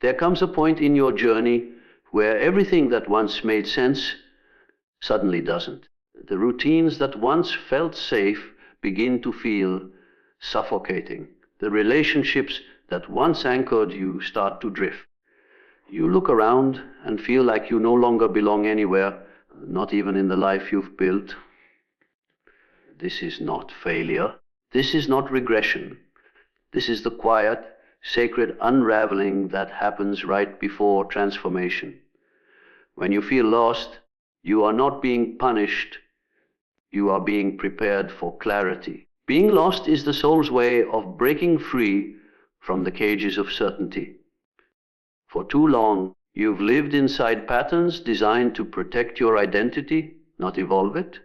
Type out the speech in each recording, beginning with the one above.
There comes a point in your journey where everything that once made sense suddenly doesn't. The routines that once felt safe begin to feel suffocating. The relationships that once anchored you start to drift. You look around and feel like you no longer belong anywhere, not even in the life you've built. This is not failure. This is not regression. This is the quiet, sacred unraveling that happens right before transformation. When you feel lost, you are not being punished, you are being prepared for clarity. Being lost is the soul's way of breaking free from the cages of certainty. For too long, you've lived inside patterns designed to protect your identity, not evolve it.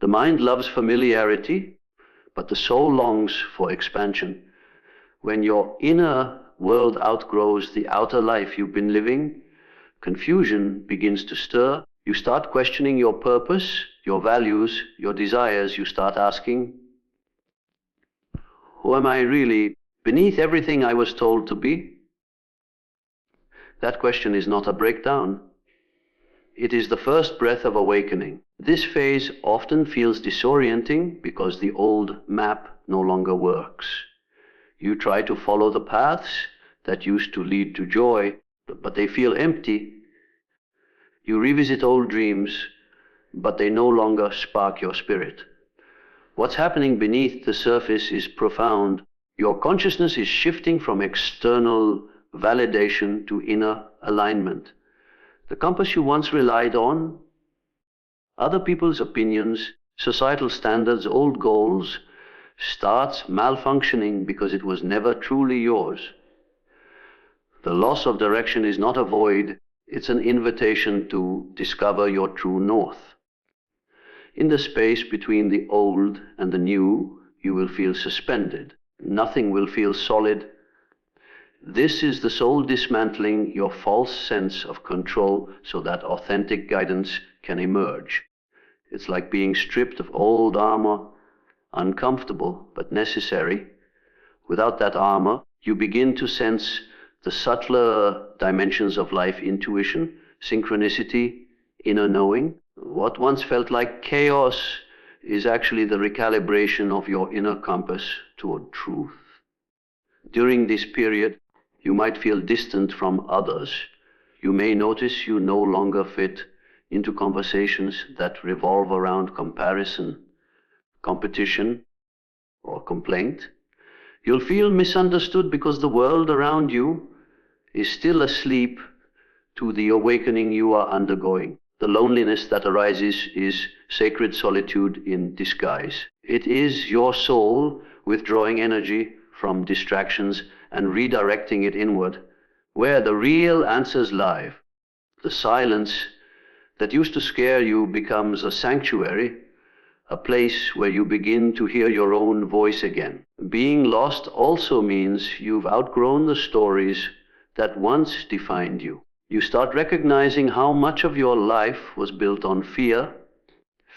The mind loves familiarity, but the soul longs for expansion. When your inner world outgrows the outer life you've been living, confusion begins to stir. You start questioning your purpose, your values, your desires. You start asking, who am I really beneath everything I was told to be? That question is not a breakdown. It is the first breath of awakening. This phase often feels disorienting because the old map no longer works. You try to follow the paths that used to lead to joy, but they feel empty. You revisit old dreams, but they no longer spark your spirit. What's happening beneath the surface is profound. Your consciousness is shifting from external validation to inner alignment. The compass you once relied on, other people's opinions, societal standards, old goals, starts malfunctioning because it was never truly yours. The loss of direction is not a void, it's an invitation to discover your true north. In the space between the old and the new, you will feel suspended. Nothing will feel solid. This is the soul dismantling your false sense of control so that authentic guidance can emerge. It's like being stripped of old armor, uncomfortable but necessary. Without that armor, you begin to sense the subtler dimensions of life: intuition, synchronicity, inner knowing. What once felt like chaos is actually the recalibration of your inner compass toward truth. During this period, you might feel distant from others. You may notice you no longer fit into conversations that revolve around comparison, competition, or complaint. You'll feel misunderstood because the world around you is still asleep to the awakening you are undergoing. The loneliness that arises is sacred solitude in disguise. It is your soul withdrawing energy from distractions and redirecting it inward, where the real answers lie. The silence that used to scare you becomes a sanctuary, a place where you begin to hear your own voice again. Being lost also means you've outgrown the stories that once defined you. You start recognizing how much of your life was built on fear,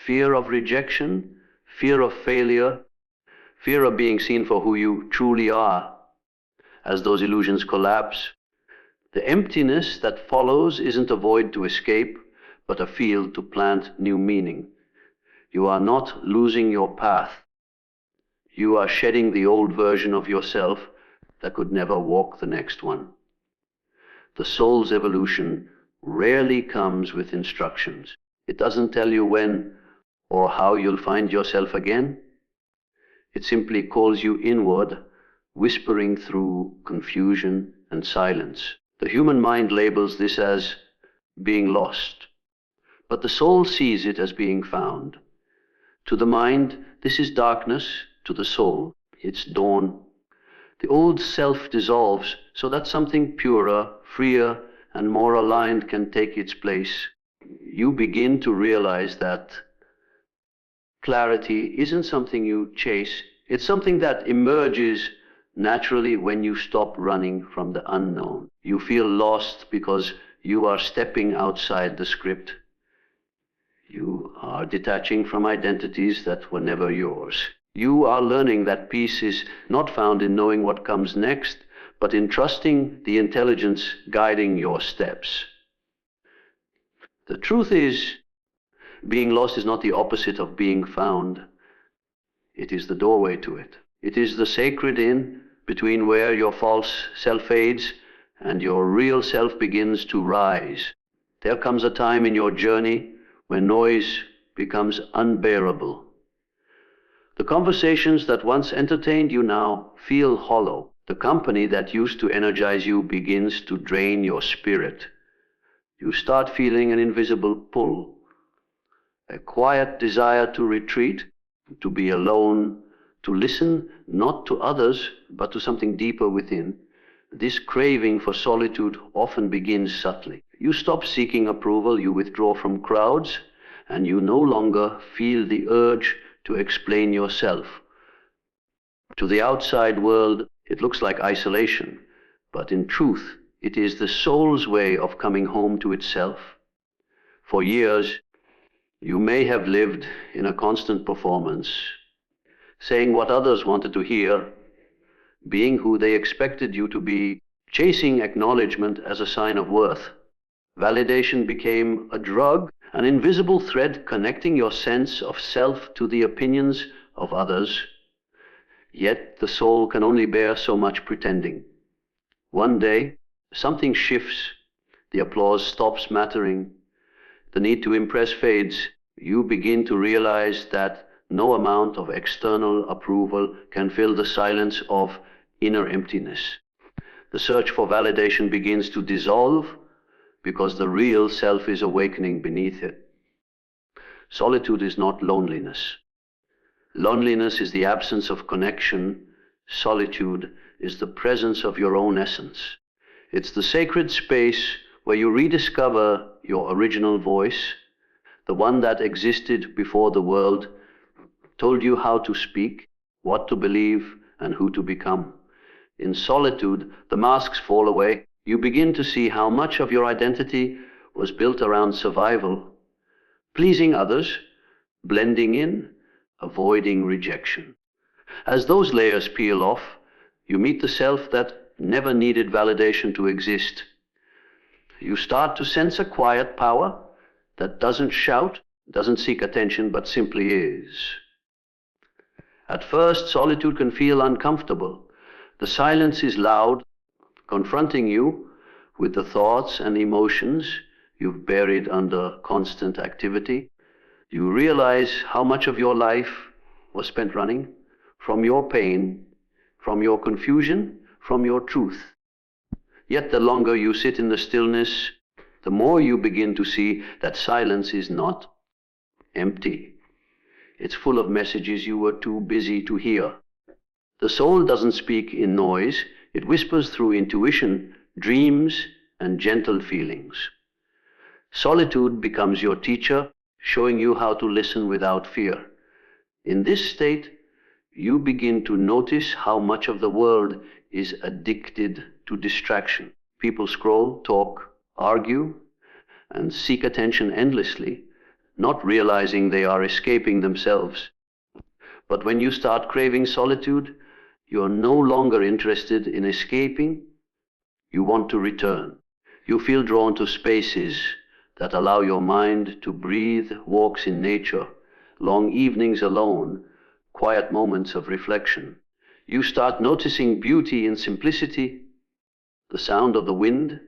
fear of rejection, fear of failure, fear of being seen for who you truly are. As those illusions collapse, the emptiness that follows isn't a void to escape, but a field to plant new meaning. You are not losing your path. You are shedding the old version of yourself that could never walk the next one. The soul's evolution rarely comes with instructions. It doesn't tell you when or how you'll find yourself again. It simply calls you inward, whispering through confusion and silence. The human mind labels this as being lost, but the soul sees it as being found. To the mind, this is darkness. To the soul, it's dawn. The old self dissolves so that something purer, freer, and more aligned can take its place. You begin to realize that clarity isn't something you chase. It's something that emerges naturally when you stop running from the unknown. You feel lost because you are stepping outside the script. You are detaching from identities that were never yours. You are learning that peace is not found in knowing what comes next, but in trusting the intelligence guiding your steps. The truth is, being lost is not the opposite of being found. It is the doorway to it. It is the sacred inn between where your false self fades and your real self begins to rise. There comes a time in your journey when noise becomes unbearable. The conversations that once entertained you now feel hollow. The company that used to energize you begins to drain your spirit. You start feeling an invisible pull, a quiet desire to retreat, to be alone, to listen not to others, but to something deeper within. This craving for solitude often begins subtly. You stop seeking approval, you withdraw from crowds, and you no longer feel the urge to explain yourself. To the outside world, it looks like isolation, but in truth, it is the soul's way of coming home to itself. For years, you may have lived in a constant performance, saying what others wanted to hear, being who they expected you to be, chasing acknowledgement as a sign of worth. Validation became a drug, an invisible thread connecting your sense of self to the opinions of others. Yet the soul can only bear so much pretending. One day, something shifts, the applause stops mattering, the need to impress fades. You begin to realize that no amount of external approval can fill the silence of inner emptiness. The search for validation begins to dissolve because the real self is awakening beneath it. Solitude is not loneliness. Loneliness is the absence of connection. Solitude is the presence of your own essence. It's the sacred space where you rediscover your original voice, the one that existed before the world told you how to speak, what to believe, and who to become. In solitude, the masks fall away. You begin to see how much of your identity was built around survival, pleasing others, blending in, avoiding rejection. As those layers peel off, you meet the self that never needed validation to exist. You start to sense a quiet power that doesn't shout, doesn't seek attention, but simply is. At first, solitude can feel uncomfortable. The silence is loud, confronting you with the thoughts and emotions you've buried under constant activity. You realize how much of your life was spent running from your pain, from your confusion, from your truth. Yet the longer you sit in the stillness, the more you begin to see that silence is not empty. It's full of messages you were too busy to hear. The soul doesn't speak in noise. It whispers through intuition, dreams, and gentle feelings. Solitude becomes your teacher, showing you how to listen without fear. In this state, you begin to notice how much of the world is addicted to distraction. People scroll, talk, argue, and seek attention endlessly, not realizing they are escaping themselves. But when you start craving solitude, you are no longer interested in escaping. You want to return. You feel drawn to spaces that allow your mind to breathe, walks in nature, long evenings alone, quiet moments of reflection. You start noticing beauty in simplicity, the sound of the wind,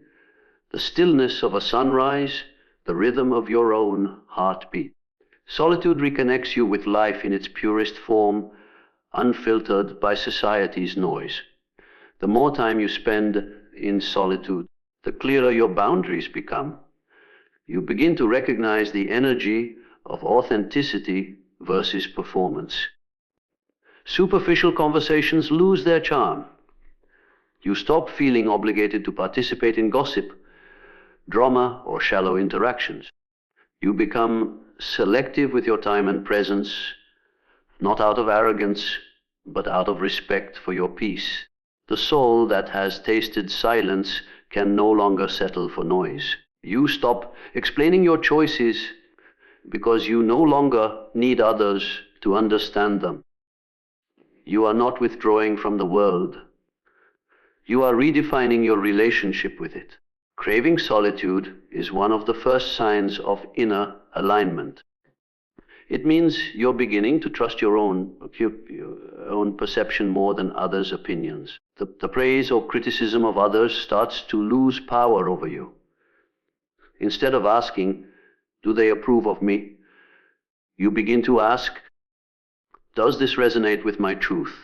the stillness of a sunrise, the rhythm of your own heartbeat. Solitude reconnects you with life in its purest form, unfiltered by society's noise. The more time you spend in solitude, the clearer your boundaries become. You begin to recognize the energy of authenticity versus performance. Superficial conversations lose their charm. You stop feeling obligated to participate in gossip, drama, or shallow interactions. You become selective with your time and presence, not out of arrogance, but out of respect for your peace. The soul that has tasted silence can no longer settle for noise. You stop explaining your choices because you no longer need others to understand them. You are not withdrawing from the world. You are redefining your relationship with it. Craving solitude is one of the first signs of inner alignment. It means you're beginning to trust your own perception more than others' opinions. The praise or criticism of others starts to lose power over you. Instead of asking, do they approve of me? You begin to ask, does this resonate with my truth?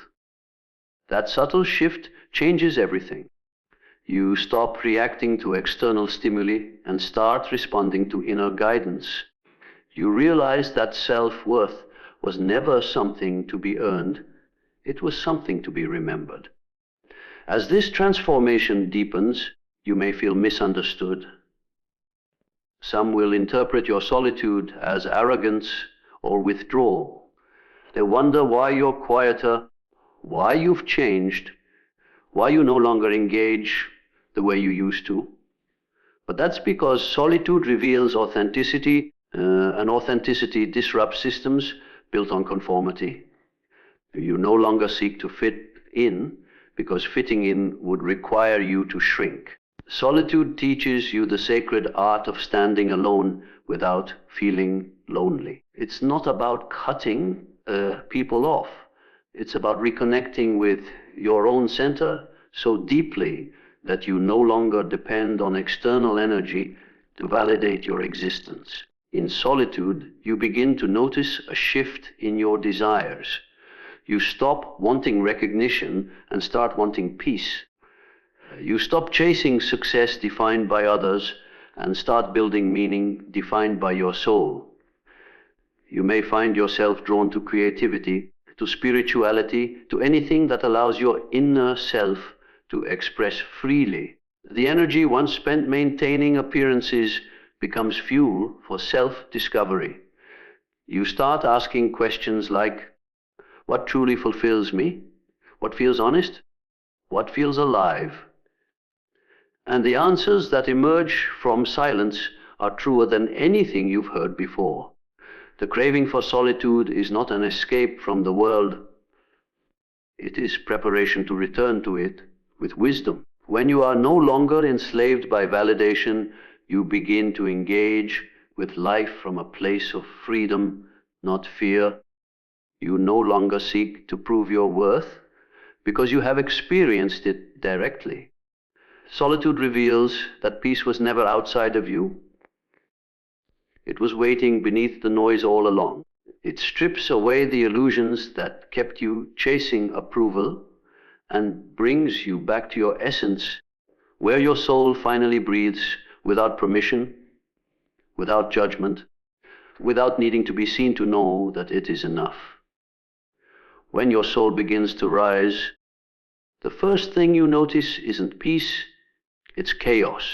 That subtle shift changes everything. You stop reacting to external stimuli and start responding to inner guidance. You realize that self-worth was never something to be earned, it was something to be remembered. As this transformation deepens, you may feel misunderstood. Some will interpret your solitude as arrogance or withdrawal. They wonder why you're quieter, why you've changed, why you no longer engage the way you used to. But that's because solitude reveals authenticity, and authenticity disrupts systems built on conformity. You no longer seek to fit in, because fitting in would require you to shrink. Solitude teaches you the sacred art of standing alone without feeling lonely. It's not about cutting people off. It's about reconnecting with your own center so deeply that you no longer depend on external energy to validate your existence. In solitude, you begin to notice a shift in your desires. You stop wanting recognition and start wanting peace. You stop chasing success defined by others and start building meaning defined by your soul. You may find yourself drawn to creativity, to spirituality, to anything that allows your inner self to express freely. The energy once spent maintaining appearances becomes fuel for self-discovery. You start asking questions like, what truly fulfills me? What feels honest? What feels alive? And the answers that emerge from silence are truer than anything you've heard before. The craving for solitude is not an escape from the world. It is preparation to return to it with wisdom. When you are no longer enslaved by validation, you begin to engage with life from a place of freedom, not fear. You no longer seek to prove your worth because you have experienced it directly. Solitude reveals that peace was never outside of you. It was waiting beneath the noise all along. It strips away the illusions that kept you chasing approval and brings you back to your essence, where your soul finally breathes without permission, without judgment, without needing to be seen to know that it is enough. When your soul begins to rise, the first thing you notice isn't peace, it's chaos.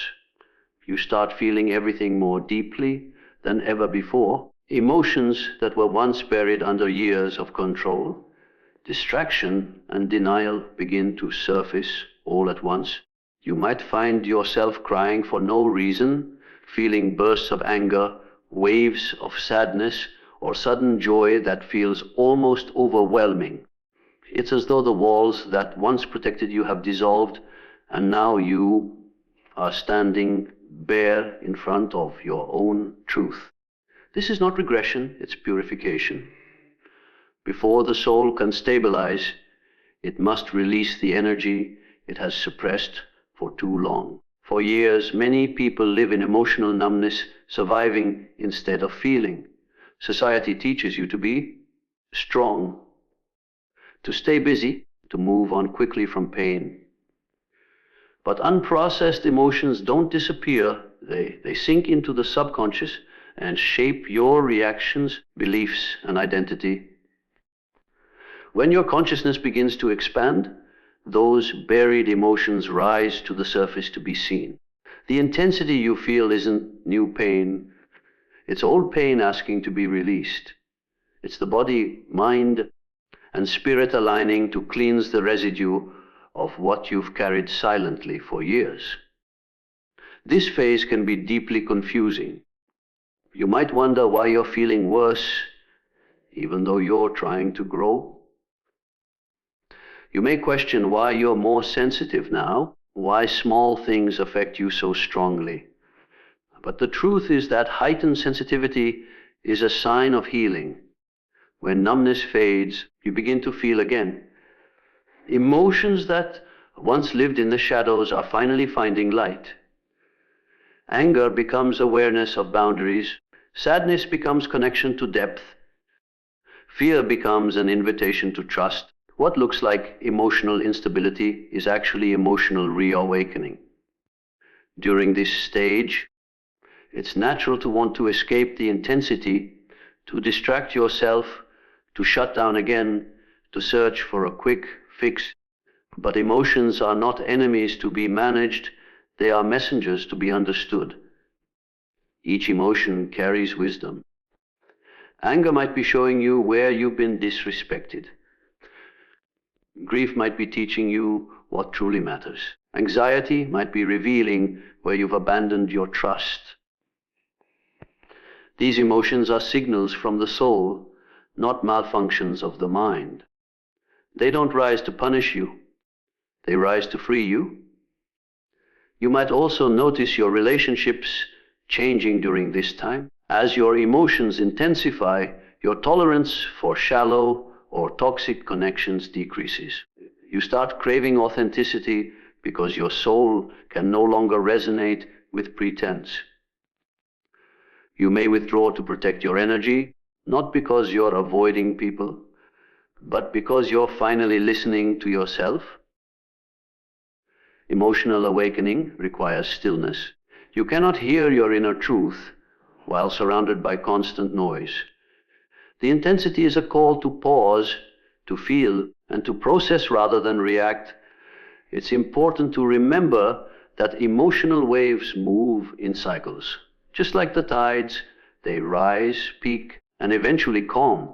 You start feeling everything more deeply than ever before. Emotions that were once buried under years of control, distraction and denial begin to surface all at once. You might find yourself crying for no reason, feeling bursts of anger, waves of sadness, or sudden joy that feels almost overwhelming. It's as though the walls that once protected you have dissolved, and now you are standing bare in front of your own truth. This is not regression, it's purification. Before the soul can stabilize, it must release the energy it has suppressed for too long. For years, many people live in emotional numbness, surviving instead of feeling. Society teaches you to be strong, to stay busy, to move on quickly from pain. But unprocessed emotions don't disappear, they sink into the subconscious and shape your reactions, beliefs, and identity. When your consciousness begins to expand, those buried emotions rise to the surface to be seen. The intensity you feel isn't new pain, it's old pain asking to be released. It's the body, mind, and spirit aligning to cleanse the residue of what you've carried silently for years. This phase can be deeply confusing. You might wonder why you're feeling worse, even though you're trying to grow. You may question why you're more sensitive now, why small things affect you so strongly. But the truth is that heightened sensitivity is a sign of healing. When numbness fades, you begin to feel again. Emotions that once lived in the shadows are finally finding light. Anger becomes awareness of boundaries. Sadness becomes connection to depth. Fear becomes an invitation to trust. What looks like emotional instability is actually emotional reawakening. During this stage, it's natural to want to escape the intensity, to distract yourself, to shut down again, to search for a quick fix. But emotions are not enemies to be managed, they are messengers to be understood. Each emotion carries wisdom. Anger might be showing you where you've been disrespected. Grief might be teaching you what truly matters. Anxiety might be revealing where you've abandoned your trust. These emotions are signals from the soul, not malfunctions of the mind. They don't rise to punish you. They rise to free you. You might also notice your relationships changing during this time. As your emotions intensify, your tolerance for shallow or toxic connections decreases. You start craving authenticity because your soul can no longer resonate with pretense. You may withdraw to protect your energy, not because you're avoiding people, but because you're finally listening to yourself. Emotional awakening requires stillness. You cannot hear your inner truth while surrounded by constant noise. The intensity is a call to pause, to feel, and to process rather than react. It's important to remember that emotional waves move in cycles. Just like the tides, they rise, peak, and eventually calm.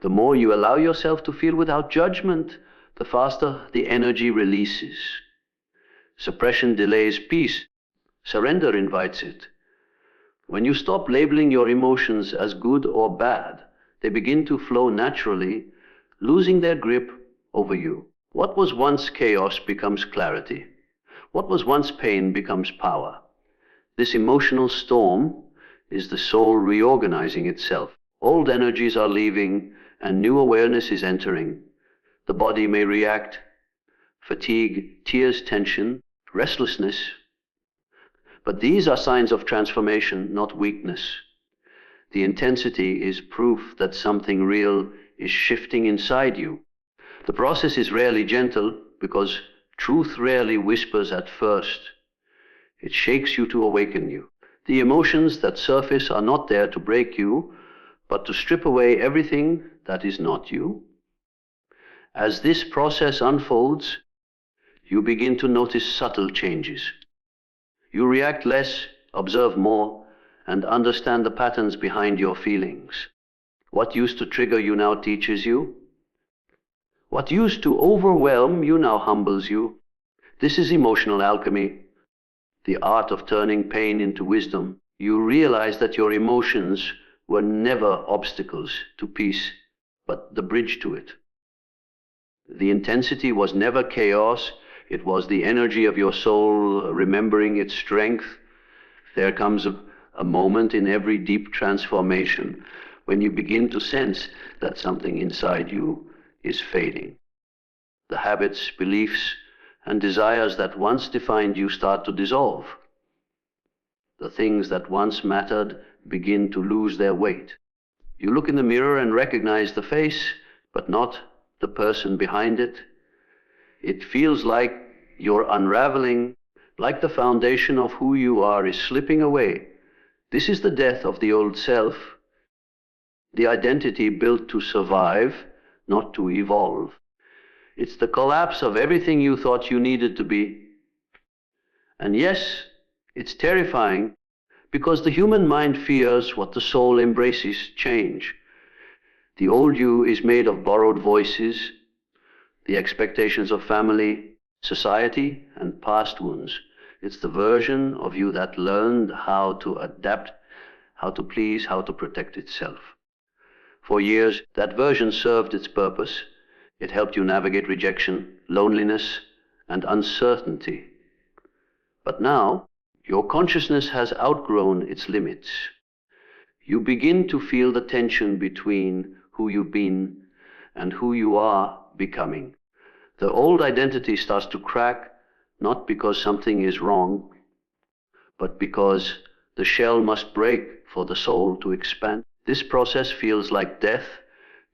The more you allow yourself to feel without judgment, the faster the energy releases. Suppression delays peace. Surrender invites it. When you stop labeling your emotions as good or bad, they begin to flow naturally, losing their grip over you. What was once chaos becomes clarity. What was once pain becomes power. This emotional storm is the soul reorganizing itself. Old energies are leaving and new awareness is entering. The body may react, fatigue, tears, tension, restlessness. But these are signs of transformation, not weakness. The intensity is proof that something real is shifting inside you. The process is rarely gentle because truth rarely whispers at first. It shakes you to awaken you. The emotions that surface are not there to break you, but to strip away everything that is not you. As this process unfolds, you begin to notice subtle changes. You react less, observe more, and understand the patterns behind your feelings. What used to trigger you now teaches you. What used to overwhelm you now humbles you. This is emotional alchemy, the art of turning pain into wisdom. You realize that your emotions were never obstacles to peace, but the bridge to it. The intensity was never chaos. It was the energy of your soul remembering its strength. There comes a moment in every deep transformation when you begin to sense that something inside you is fading. The habits, beliefs, and desires that once defined you start to dissolve. The things that once mattered begin to lose their weight. You look in the mirror and recognize the face, but not the person behind it. It feels like you're unraveling, like the foundation of who you are is slipping away. This is the death of the old self, the identity built to survive, not to evolve. It's the collapse of everything you thought you needed to be. And yes, it's terrifying because the human mind fears what the soul embraces change. The old you is made of borrowed voices, the expectations of family, society, and past wounds. It's the version of you that learned how to adapt, how to please, how to protect itself. For years, that version served its purpose. It helped you navigate rejection, loneliness, and uncertainty. But now, your consciousness has outgrown its limits. You begin to feel the tension between who you've been and who you are becoming. The old identity starts to crack, not because something is wrong, but because the shell must break for the soul to expand. This process feels like death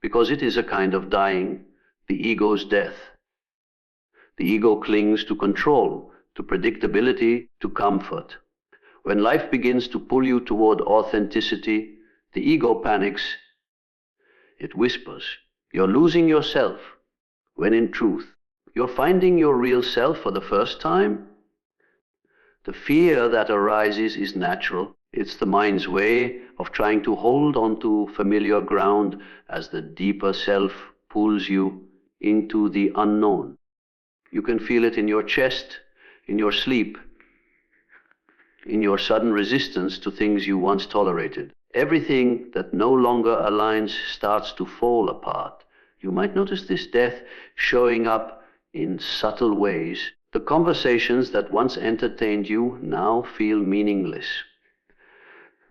because it is a kind of dying, the ego's death. The ego clings to control, to predictability, to comfort. When life begins to pull you toward authenticity, the ego panics. It whispers, "You're losing yourself," when in truth, you're finding your real self for the first time. The fear that arises is natural. It's the mind's way of trying to hold on to familiar ground as the deeper self pulls you into the unknown. You can feel it in your chest, in your sleep, in your sudden resistance to things you once tolerated. Everything that no longer aligns starts to fall apart. You might notice this death showing up in subtle ways. The conversations that once entertained you now feel meaningless.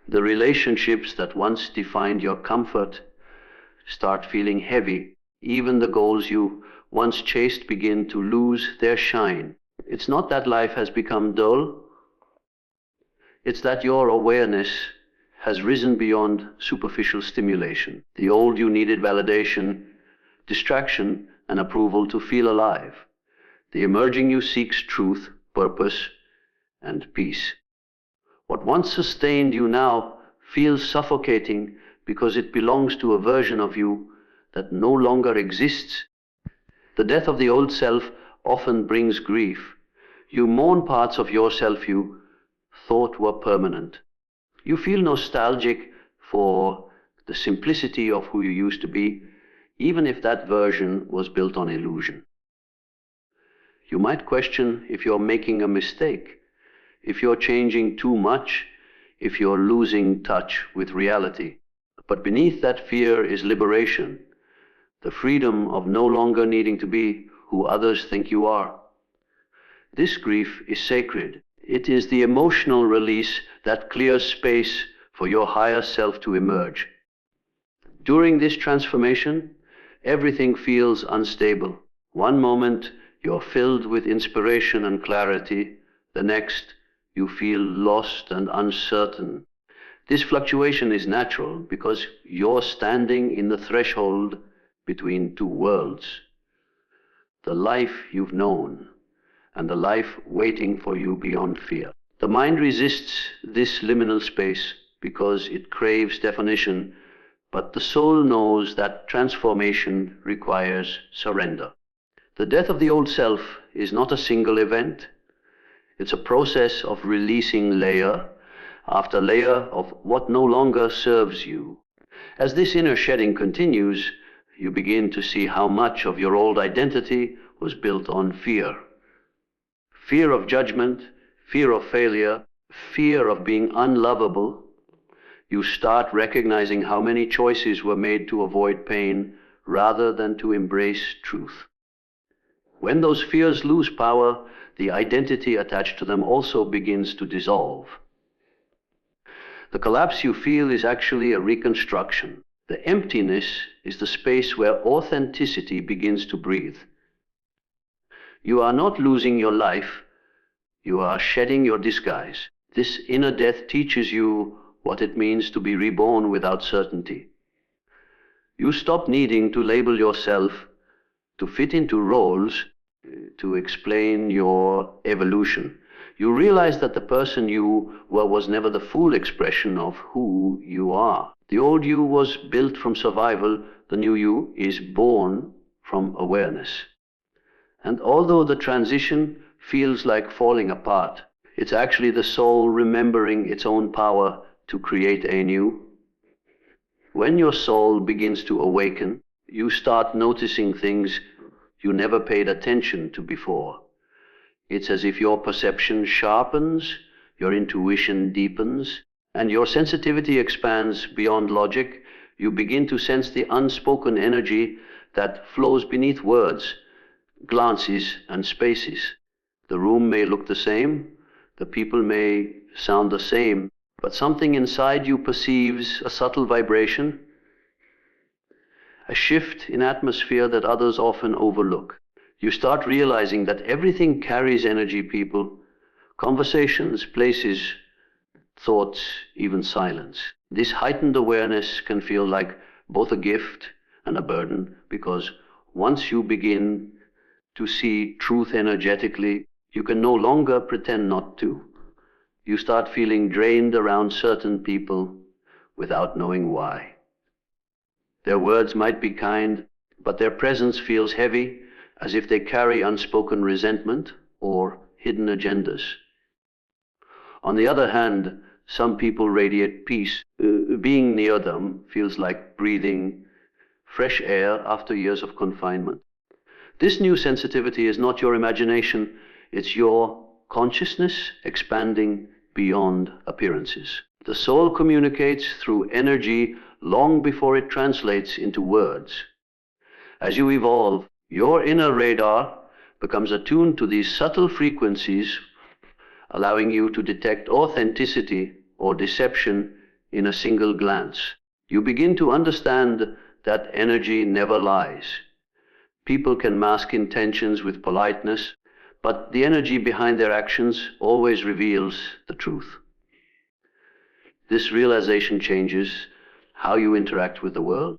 The relationships that once defined your comfort start feeling heavy. Even the goals you once chased begin to lose their shine. It's not that life has become dull. It's that your awareness has risen beyond superficial stimulation. The old you needed validation, distraction, and approval to feel alive. The emerging you seeks truth, purpose, and peace. What once sustained you now feels suffocating because it belongs to a version of you that no longer exists. The death of the old self often brings grief. You mourn parts of yourself you thought were permanent. You feel nostalgic for the simplicity of who you used to be, even if that version was built on illusion. You might question if you're making a mistake, if you're changing too much, if you're losing touch with reality. But beneath that fear is liberation, the freedom of no longer needing to be who others think you are. This grief is sacred. It is the emotional release that clears space for your higher self to emerge. During this transformation, everything feels unstable. One moment, you're filled with inspiration and clarity. The next, you feel lost and uncertain. This fluctuation is natural because you're standing in the threshold between two worlds. The life you've known and the life waiting for you beyond fear. The mind resists this liminal space because it craves definition, but the soul knows that transformation requires surrender. The death of the old self is not a single event. It's a process of releasing layer after layer of what no longer serves you. As this inner shedding continues, you begin to see how much of your old identity was built on fear. Fear of judgment, fear of failure, fear of being unlovable. You start recognizing how many choices were made to avoid pain rather than to embrace truth. When those fears lose power, the identity attached to them also begins to dissolve. The collapse you feel is actually a reconstruction. The emptiness is the space where authenticity begins to breathe. You are not losing your life, you are shedding your disguise. This inner death teaches you what it means to be reborn without certainty. You stop needing to label yourself, to fit into roles, to explain your evolution. You realize that the person you were was never the full expression of who you are. The old you was built from survival, the new you is born from awareness. And although the transition feels like falling apart, it's actually the soul remembering its own power to create anew. When your soul begins to awaken, you start noticing things you never paid attention to before. It's as if your perception sharpens, your intuition deepens, and your sensitivity expands beyond logic. You begin to sense the unspoken energy that flows beneath words, glances, and spaces. The room may look the same, the people may sound the same, but something inside you perceives a subtle vibration, a shift in atmosphere that others often overlook. You start realizing that everything carries energy, people, conversations, places, thoughts, even silence. This heightened awareness can feel like both a gift and a burden, because once you begin to see truth energetically, you can no longer pretend not to. You start feeling drained around certain people without knowing why. Their words might be kind, but their presence feels heavy, as if they carry unspoken resentment or hidden agendas. On the other hand, some people radiate peace. Being near them feels like breathing fresh air after years of confinement. This new sensitivity is not your imagination, it's your consciousness expanding beyond appearances. The soul communicates through energy long before it translates into words. As you evolve, your inner radar becomes attuned to these subtle frequencies, allowing you to detect authenticity or deception in a single glance. You begin to understand that energy never lies. People can mask intentions with politeness, but the energy behind their actions always reveals the truth. This realization changes how you interact with the world.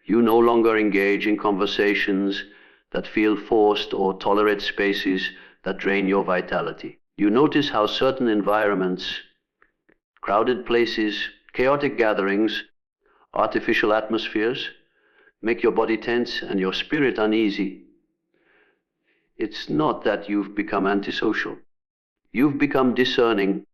You no longer engage in conversations that feel forced or tolerate spaces that drain your vitality. You notice how certain environments, crowded places, chaotic gatherings, artificial atmospheres, make your body tense and your spirit uneasy. It's not that you've become antisocial. You've become discerning.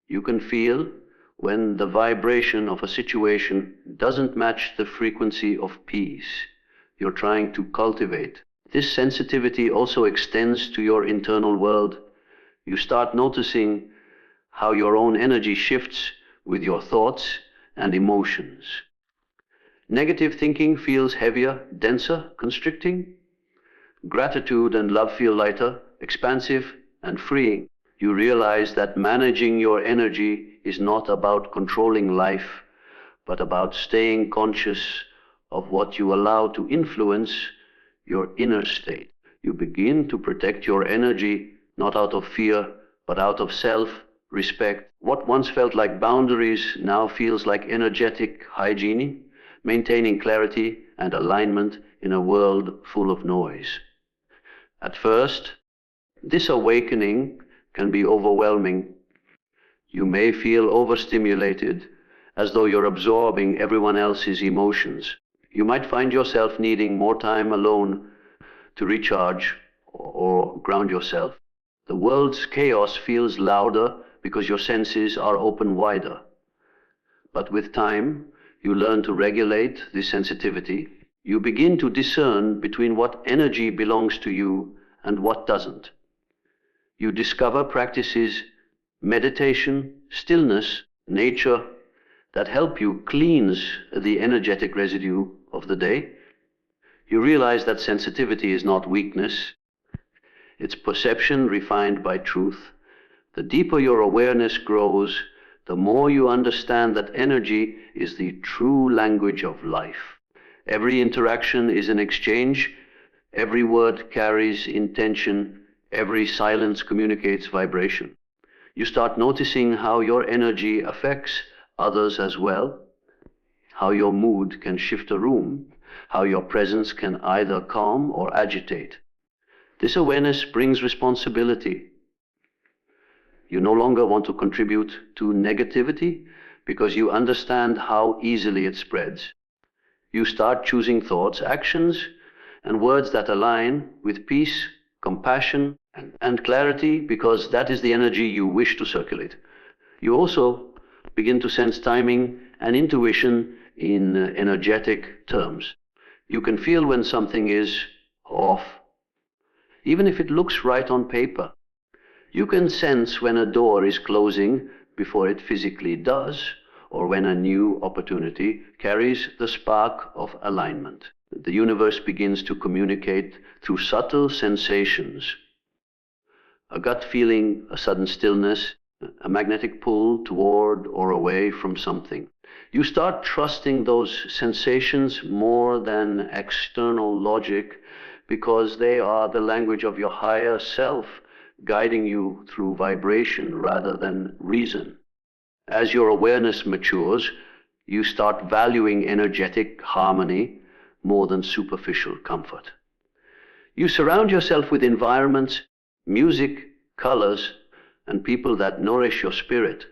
You can feel when the vibration of a situation doesn't match the frequency of peace you're trying to cultivate. This sensitivity also extends to your internal world. You start noticing how your own energy shifts with your thoughts and emotions. Negative thinking feels heavier, denser, constricting. Gratitude and love feel lighter, expansive, and freeing. You realize that managing your energy is not about controlling life, but about staying conscious of what you allow to influence your inner state. You begin to protect your energy not out of fear, but out of self-respect. What once felt like boundaries now feels like energetic hygiene, maintaining clarity and alignment in a world full of noise. At first, this awakening can be overwhelming. You may feel overstimulated, as though you're absorbing everyone else's emotions. You might find yourself needing more time alone to recharge or ground yourself. The world's chaos feels louder because your senses are open wider. But with time, you learn to regulate this sensitivity. You begin to discern between what energy belongs to you and what doesn't. You discover practices, meditation, stillness, nature, that help you cleanse the energetic residue of the day. You realize that sensitivity is not weakness. It's perception refined by truth. The deeper your awareness grows, the more you understand that energy is the true language of life. Every interaction is an exchange. Every word carries intention. Every silence communicates vibration. You start noticing how your energy affects others as well, how your mood can shift a room, how your presence can either calm or agitate. This awareness brings responsibility. You no longer want to contribute to negativity because you understand how easily it spreads. You start choosing thoughts, actions, and words that align with peace, compassion, and clarity, because that is the energy you wish to circulate. You also begin to sense timing and intuition in energetic terms. You can feel when something is off, even if it looks right on paper. You can sense when a door is closing before it physically does, or when a new opportunity carries the spark of alignment. The universe begins to communicate through subtle sensations. A gut feeling, a sudden stillness, a magnetic pull toward or away from something. You start trusting those sensations more than external logic because they are the language of your higher self, guiding you through vibration rather than reason. As your awareness matures, you start valuing energetic harmony more than superficial comfort. You surround yourself with environments, music, colors, and people that nourish your spirit.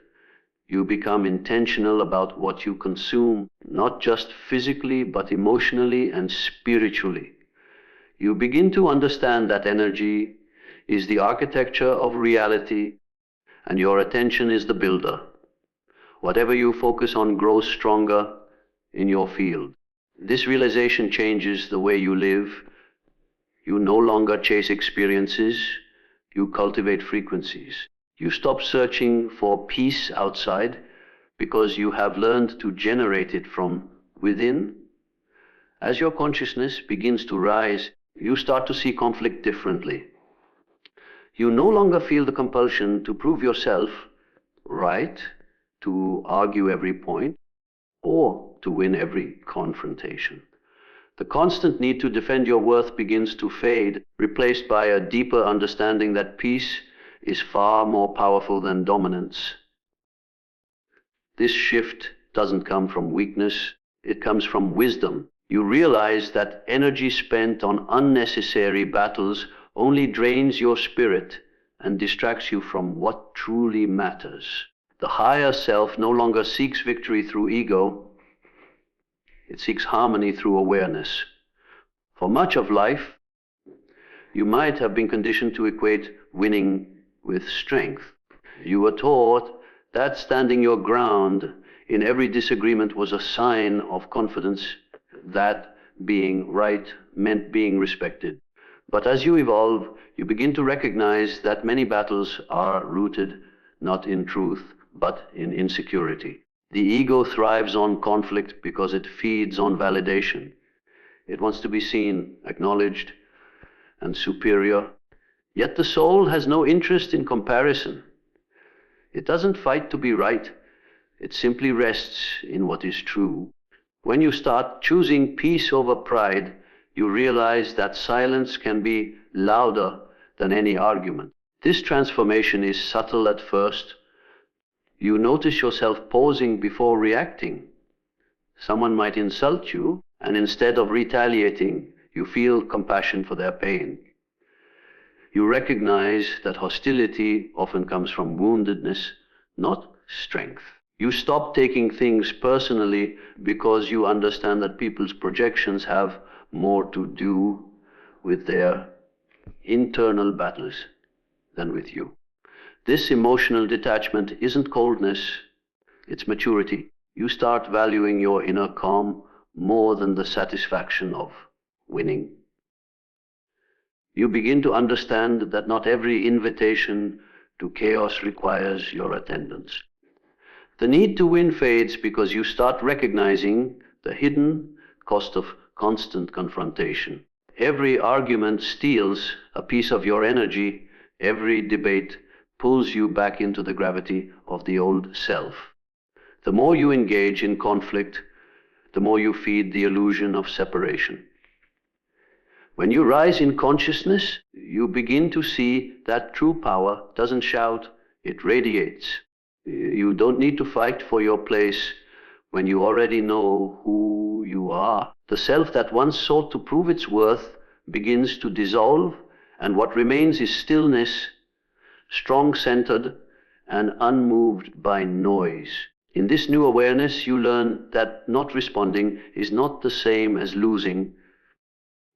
You become intentional about what you consume, not just physically, but emotionally and spiritually. You begin to understand that energy is the architecture of reality, and your attention is the builder. Whatever you focus on grows stronger in your field. This realization changes the way you live. You no longer chase experiences, you cultivate frequencies. You stop searching for peace outside because you have learned to generate it from within. As your consciousness begins to rise, you start to see conflict differently. You no longer feel the compulsion to prove yourself right, to argue every point, or to win every confrontation. The constant need to defend your worth begins to fade, replaced by a deeper understanding that peace is far more powerful than dominance. This shift doesn't come from weakness, it comes from wisdom. You realize that energy spent on unnecessary battles only drains your spirit and distracts you from what truly matters. The higher self no longer seeks victory through ego, it seeks harmony through awareness. For much of life, you might have been conditioned to equate winning with strength. You were taught that standing your ground in every disagreement was a sign of confidence, that being right meant being respected. But as you evolve, you begin to recognize that many battles are rooted not in truth, but in insecurity. The ego thrives on conflict because it feeds on validation. It wants to be seen, acknowledged, and superior. Yet the soul has no interest in comparison. It doesn't fight to be right. It simply rests in what is true. When you start choosing peace over pride, you realize that silence can be louder than any argument. This transformation is subtle at first. You notice yourself pausing before reacting. Someone might insult you, and instead of retaliating, you feel compassion for their pain. You recognize that hostility often comes from woundedness, not strength. You stop taking things personally because you understand that people's projections have more to do with their internal battles than with you. This emotional detachment isn't coldness, it's maturity. You start valuing your inner calm more than the satisfaction of winning. You begin to understand that not every invitation to chaos requires your attendance. The need to win fades because you start recognizing the hidden cost of constant confrontation. Every argument steals a piece of your energy. Every debate pulls you back into the gravity of the old self. The more you engage in conflict, the more you feed the illusion of separation. When you rise in consciousness, you begin to see that true power doesn't shout, it radiates. You don't need to fight for your place when you already know who you are. The self that once sought to prove its worth begins to dissolve, and what remains is stillness, strong-centered and unmoved by noise. In this new awareness, you learn that not responding is not the same as losing.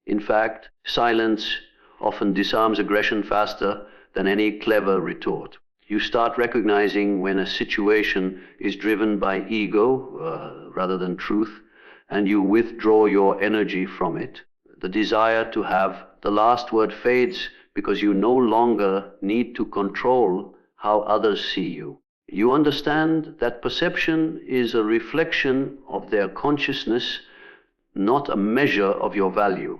In fact, silence often disarms aggression faster than any clever retort. You start recognizing when a situation is driven by ego rather than truth, and you withdraw your energy from it. The desire to have the last word fades because you no longer need to control how others see you. You understand that perception is a reflection of their consciousness, not a measure of your value.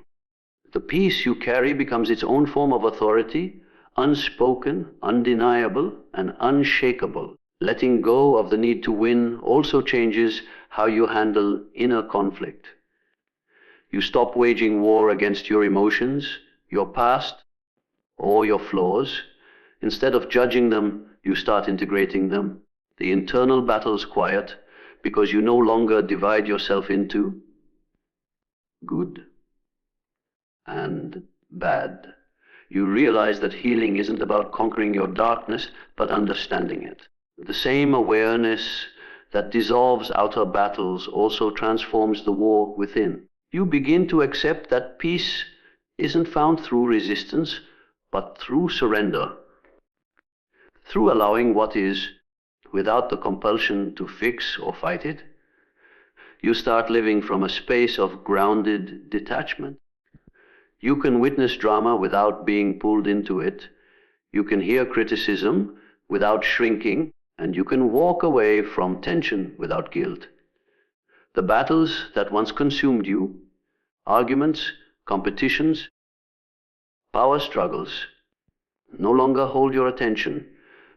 The peace you carry becomes its own form of authority, unspoken, undeniable, and unshakable. Letting go of the need to win also changes how you handle inner conflict. You stop waging war against your emotions, your past, or your flaws. Instead of judging them, you start integrating them. The internal battles quiet because you no longer divide yourself into good and bad. You realize that healing isn't about conquering your darkness, but understanding it. The same awareness that dissolves outer battles also transforms the war within. You begin to accept that peace isn't found through resistance, but through surrender, through allowing what is without the compulsion to fix or fight it. You start living from a space of grounded detachment. You can witness drama without being pulled into it. You can hear criticism without shrinking, and you can walk away from tension without guilt. The battles that once consumed you, arguments, competitions, power struggles, no longer hold your attention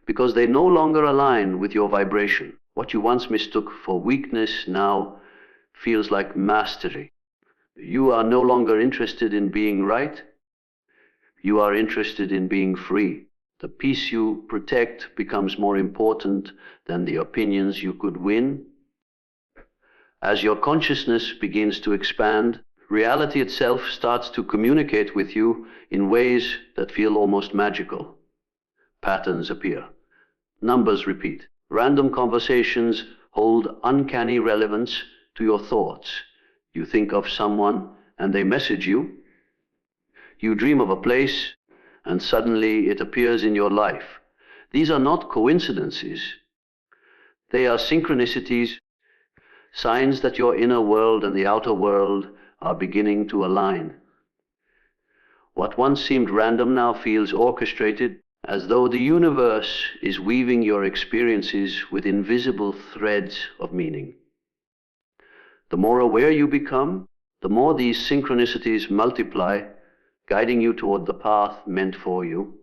because they no longer align with your vibration. What you once mistook for weakness now feels like mastery. You are no longer interested in being right. You are interested in being free. The peace you protect becomes more important than the opinions you could win. As your consciousness begins to expand, reality itself starts to communicate with you in ways that feel almost magical. Patterns appear. Numbers repeat. Random conversations hold uncanny relevance to your thoughts. You think of someone and they message you. You dream of a place and suddenly it appears in your life. These are not coincidences. They are synchronicities, signs that your inner world and the outer world are beginning to align. What once seemed random now feels orchestrated, as though the universe is weaving your experiences with invisible threads of meaning. The more aware you become, the more these synchronicities multiply, guiding you toward the path meant for you.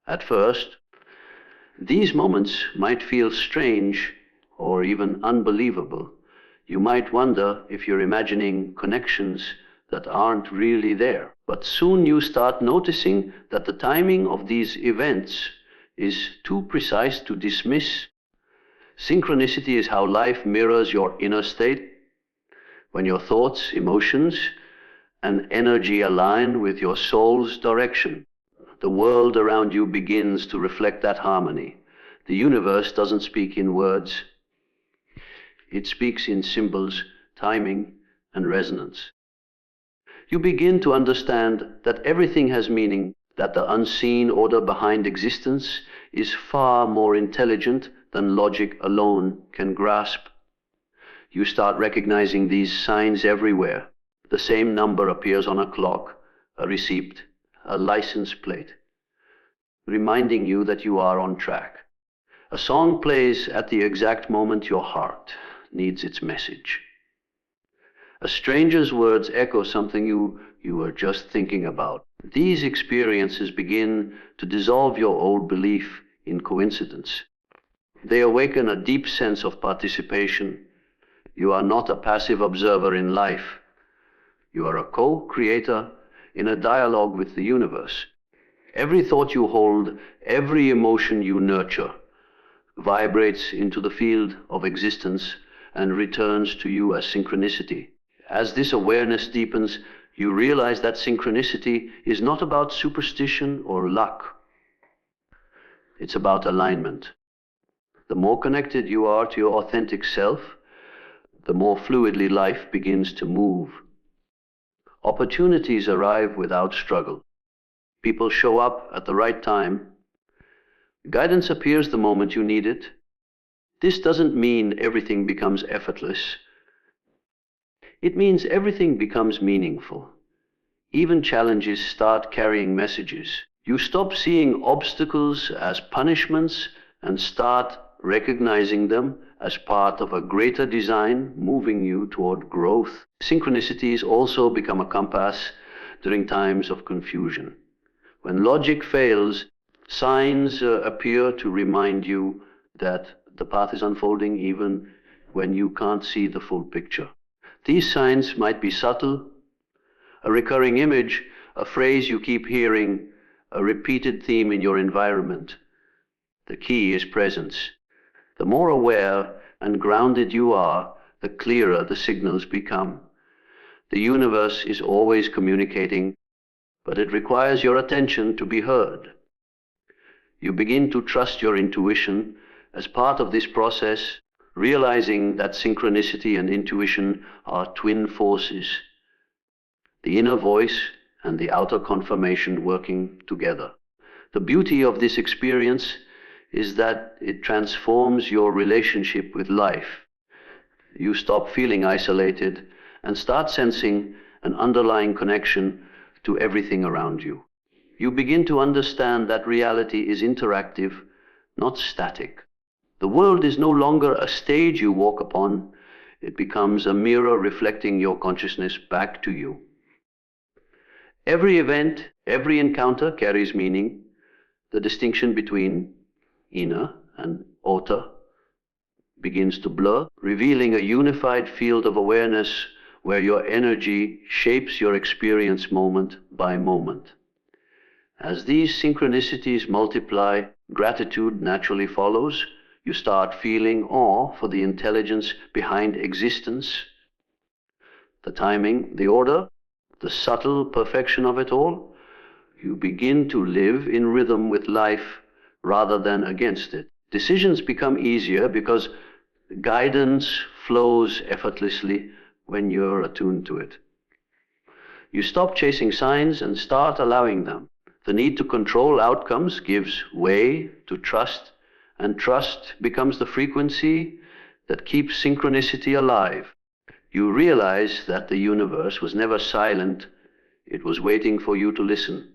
At first, these moments might feel strange or even unbelievable. You might wonder if you're imagining connections that aren't really there. But soon you start noticing that the timing of these events is too precise to dismiss. Synchronicity is how life mirrors your inner state. When your thoughts, emotions, and energy align with your soul's direction, the world around you begins to reflect that harmony. The universe doesn't speak in words. It speaks in symbols, timing, and resonance. You begin to understand that everything has meaning, that the unseen order behind existence is far more intelligent than logic alone can grasp. You start recognizing these signs everywhere. The same number appears on a clock, a receipt, a license plate, reminding you that you are on track. A song plays at the exact moment your heart needs its message. A stranger's words echo something you were just thinking about. These experiences begin to dissolve your old belief in coincidence. They awaken a deep sense of participation. You are not a passive observer in life. You are a co-creator in a dialogue with the universe. Every thought you hold, every emotion you nurture, vibrates into the field of existence and returns to you as synchronicity. As this awareness deepens, you realize that synchronicity is not about superstition or luck. It's about alignment. The more connected you are to your authentic self, the more fluidly life begins to move. Opportunities arrive without struggle. People show up at the right time. Guidance appears the moment you need it. This doesn't mean everything becomes effortless. It means everything becomes meaningful. Even challenges start carrying messages. You stop seeing obstacles as punishments and start recognizing them as part of a greater design moving you toward growth. Synchronicities also become a compass during times of confusion. When logic fails, signs appear to remind you that the path is unfolding even when you can't see the full picture. These signs might be subtle, a recurring image, a phrase you keep hearing, a repeated theme in your environment. The key is presence. The more aware and grounded you are, the clearer the signals become. The universe is always communicating, but it requires your attention to be heard. You begin to trust your intuition as part of this process, realizing that synchronicity and intuition are twin forces, the inner voice and the outer confirmation working together. The beauty of this experience is that it transforms your relationship with life. You stop feeling isolated and start sensing an underlying connection to everything around you. You begin to understand that reality is interactive, not static. The world is no longer a stage you walk upon. It becomes a mirror reflecting your consciousness back to you. Every event, every encounter carries meaning. The distinction between inner and outer begins to blur, revealing a unified field of awareness where your energy shapes your experience moment by moment. As these synchronicities multiply, gratitude naturally follows. You start feeling awe for the intelligence behind existence, the timing, the order, the subtle perfection of it all. You begin to live in rhythm with life rather than against it. Decisions become easier because guidance flows effortlessly when you're attuned to it. You stop chasing signs and start allowing them. The need to control outcomes gives way to trust, and trust becomes the frequency that keeps synchronicity alive. You realize that the universe was never silent. It was waiting for you to listen.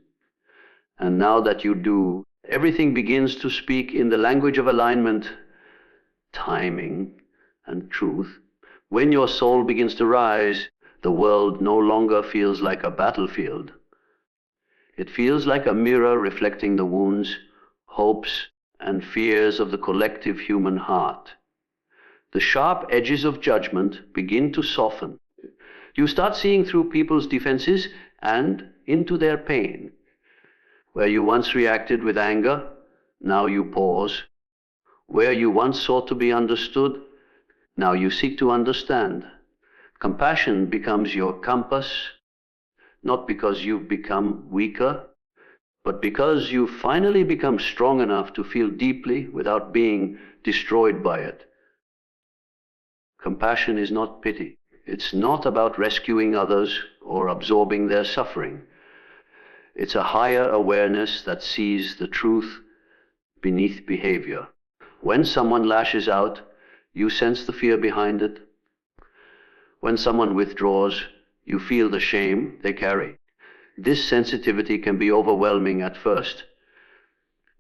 And now that you do, everything begins to speak in the language of alignment, timing, and truth. When your soul begins to rise, the world no longer feels like a battlefield. It feels like a mirror reflecting the wounds, hopes, and fears of the collective human heart. The sharp edges of judgment begin to soften. You start seeing through people's defenses and into their pain. Where you once reacted with anger, now you pause. Where you once sought to be understood, now you seek to understand. Compassion becomes your compass, not because you've become weaker, but because you finally become strong enough to feel deeply without being destroyed by it. Compassion is not pity. It's not about rescuing others or absorbing their suffering. It's a higher awareness that sees the truth beneath behavior. When someone lashes out, you sense the fear behind it. When someone withdraws, you feel the shame they carry. This sensitivity can be overwhelming at first.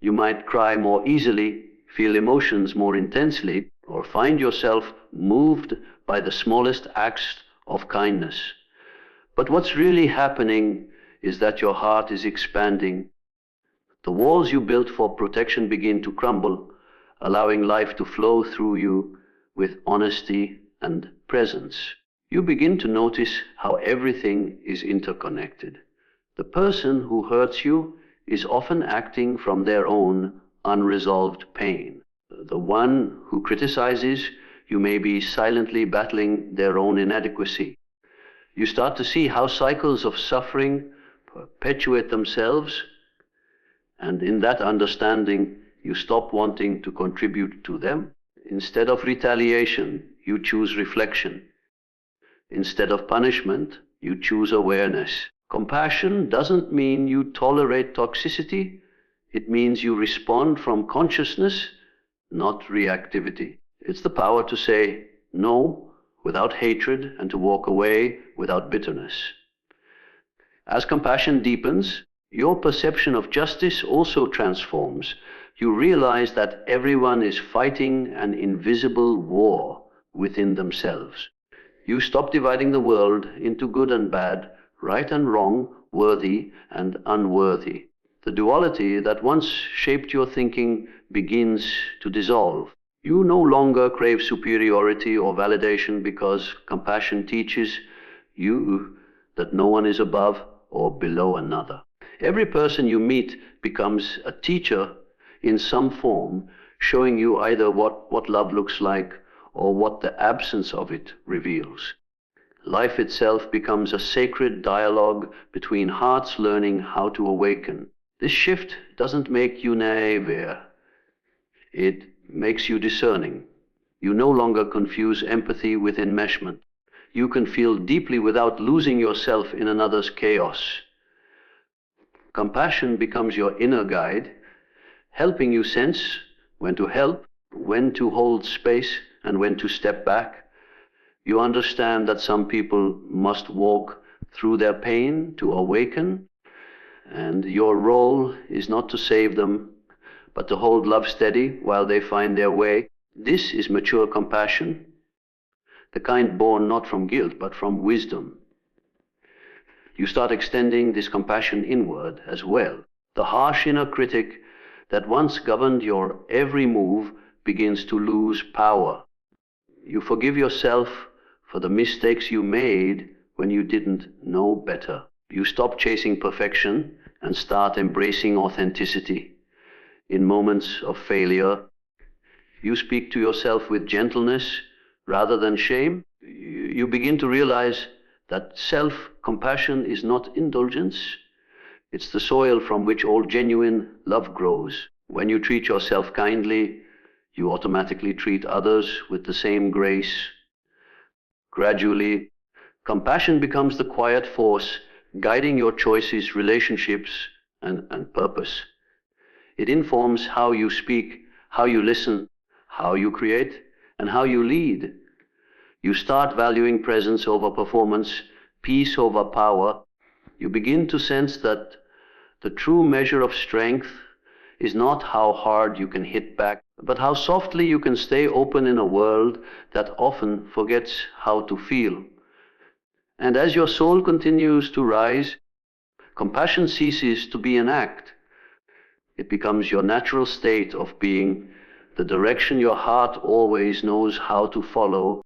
You might cry more easily, feel emotions more intensely, or find yourself moved by the smallest acts of kindness. But what's really happening is that your heart is expanding. The walls you built for protection begin to crumble, allowing life to flow through you with honesty and presence. You begin to notice how everything is interconnected. The person who hurts you is often acting from their own unresolved pain. The one who criticizes you may be silently battling their own inadequacy. You start to see how cycles of suffering perpetuate themselves, and in that understanding, you stop wanting to contribute to them. Instead of retaliation, you choose reflection. Instead of punishment, you choose awareness. Compassion doesn't mean you tolerate toxicity. It means you respond from consciousness, not reactivity. It's the power to say no without hatred and to walk away without bitterness. As compassion deepens, your perception of justice also transforms. You realize that everyone is fighting an invisible war within themselves. You stop dividing the world into good and bad, right and wrong, worthy and unworthy. The duality that once shaped your thinking begins to dissolve. You no longer crave superiority or validation because compassion teaches you that no one is above or below another. Every person you meet becomes a teacher in some form, showing you either what love looks like or what the absence of it reveals. Life itself becomes a sacred dialogue between hearts learning how to awaken. This shift doesn't make you naive, it makes you discerning. You no longer confuse empathy with enmeshment. You can feel deeply without losing yourself in another's chaos. Compassion becomes your inner guide, helping you sense when to help, when to hold space, and when to step back. You understand that some people must walk through their pain to awaken, and your role is not to save them, but to hold love steady while they find their way. This is mature compassion, the kind born not from guilt, but from wisdom. You start extending this compassion inward as well. The harsh inner critic that once governed your every move begins to lose power. You forgive yourself for the mistakes you made when you didn't know better. You stop chasing perfection and start embracing authenticity. In moments of failure, you speak to yourself with gentleness rather than shame. You begin to realize that self-compassion is not indulgence. It's the soil from which all genuine love grows. When you treat yourself kindly, you automatically treat others with the same grace. Gradually, compassion becomes the quiet force guiding your choices, relationships, and purpose. It informs how you speak, how you listen, how you create, and how you lead. You start valuing presence over performance, peace over power. You begin to sense that the true measure of strength is not how hard you can hit back, but how softly you can stay open in a world that often forgets how to feel. And as your soul continues to rise, compassion ceases to be an act. It becomes your natural state of being, the direction your heart always knows how to follow.